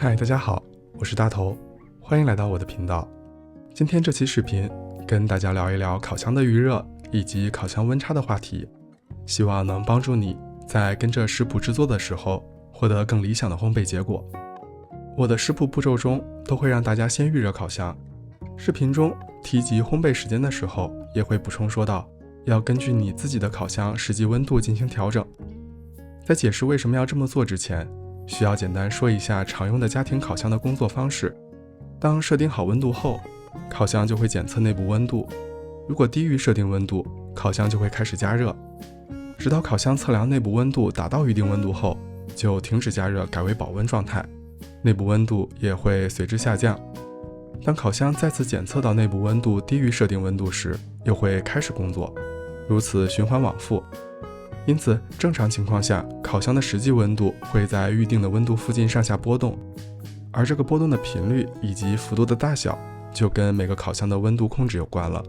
嗨，大家好，我是大头，欢迎来到我的频道。今天这期视频跟大家聊一聊烤箱的预热以及烤箱温差的话题，希望能帮助你在跟着食谱制作的时候获得更理想的烘焙结果。我的食谱步骤中都会让大家先预热烤箱，视频中提及烘焙时间的时候也会补充说到要根据你自己的烤箱实际温度进行调整。在解释为什么要这么做之前，需要简单说一下常用的家庭烤箱的工作方式。当设定好温度后，烤箱就会检测内部温度，如果低于设定温度，烤箱就会开始加热，直到烤箱测量内部温度达到预定温度后，就停止加热，改为保温状态，内部温度也会随之下降。当烤箱再次检测到内部温度低于设定温度时，又会开始工作，如此循环往复。因此，正常情况下，烤箱的实际温度会在预定的温度附近上下波动，而这个波动的频率以及幅度的大小，就跟每个烤箱的温度控制有关了。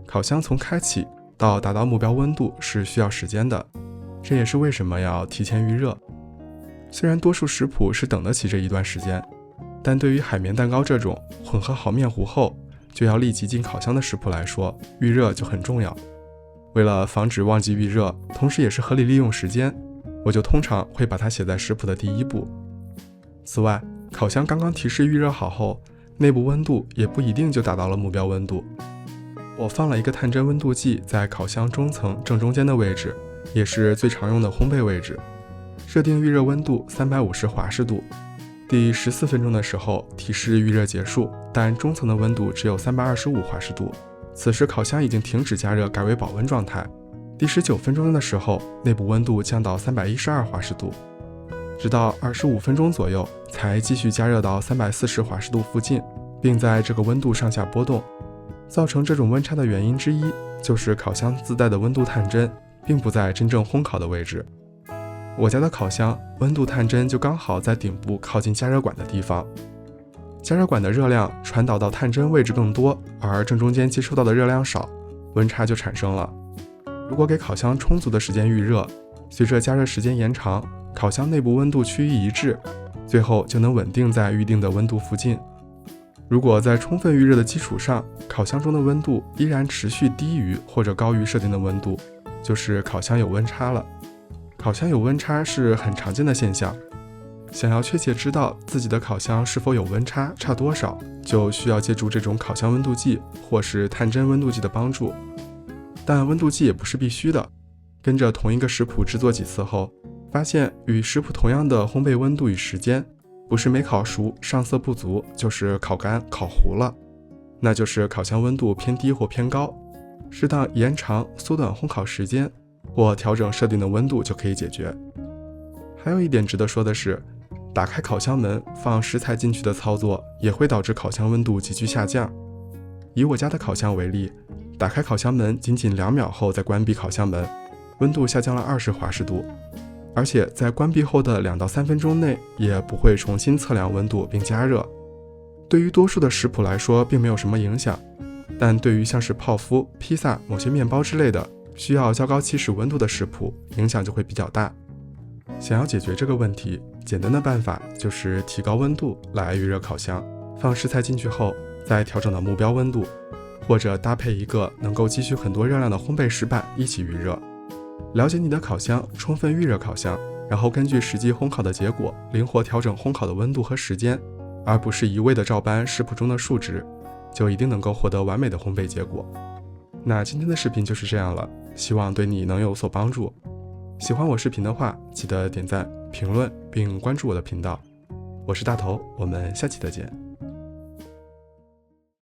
烤箱从开启到达到目标温度是需要时间的，这也是为什么要提前预热。虽然多数食谱是等得起这一段时间，但对于海绵蛋糕这种混合好面糊后就要立即进烤箱的食谱来说，预热就很重要。为了防止忘记预热，同时也是合理利用时间，我就通常会把它写在食谱的第一步。此外，烤箱刚刚提示预热好后，内部温度也不一定就达到了目标温度。我放了一个探针温度计在烤箱中层正中间的位置，也是最常用的烘焙位置，设定预热温度350华氏度。第14分钟的时候提示预热结束，但中层的温度只有325华氏度，此时烤箱已经停止加热，改为保温状态。第19分钟的时候，内部温度降到312华氏度，直到25分钟左右才继续加热到340华氏度附近，并在这个温度上下波动。造成这种温差的原因之一就是烤箱自带的温度探针并不在真正烘烤的位置。我家的烤箱温度探针就刚好在顶部靠近加热管的地方，加热管的热量传导到探针位置更多，而正中间接收到的热量少，温差就产生了。如果给烤箱充足的时间预热，随着加热时间延长，烤箱内部温度趋于一致，最后就能稳定在预定的温度附近。如果在充分预热的基础上，烤箱中的温度依然持续低于或者高于设定的温度，就是烤箱有温差了。烤箱有温差是很常见的现象，想要确切知道自己的烤箱是否有温差，差多少，就需要借助这种烤箱温度计或是探针温度计的帮助。但温度计也不是必须的，跟着同一个食谱制作几次后，发现与食谱同样的烘焙温度与时间，不是没烤熟上色不足，就是烤干烤糊了，那就是烤箱温度偏低或偏高，适当延长缩短烘烤时间或调整设定的温度就可以解决。还有一点值得说的是，打开烤箱门放食材进去的操作也会导致烤箱温度急剧下降。以我家的烤箱为例，打开烤箱门仅仅2秒后再关闭烤箱门，温度下降了20华氏度，而且在关闭后的2到3分钟内也不会重新测量温度并加热。对于多数的食谱来说并没有什么影响，但对于像是泡芙、披萨、某些面包之类的需要较高起始温度的食谱，影响就会比较大。想要解决这个问题，简单的办法就是提高温度来预热烤箱，放食材进去后再调整到目标温度，或者搭配一个能够积蓄很多热量的烘焙石板一起预热。了解你的烤箱，充分预热烤箱，然后根据实际烘烤的结果灵活调整烘烤的温度和时间，而不是一味的照搬食谱中的数值，就一定能够获得完美的烘焙结果。那今天的视频就是这样了，希望对你能有所帮助。喜欢我视频的话，记得点赞、评论并关注我的频道。我是大头，我们下期再见。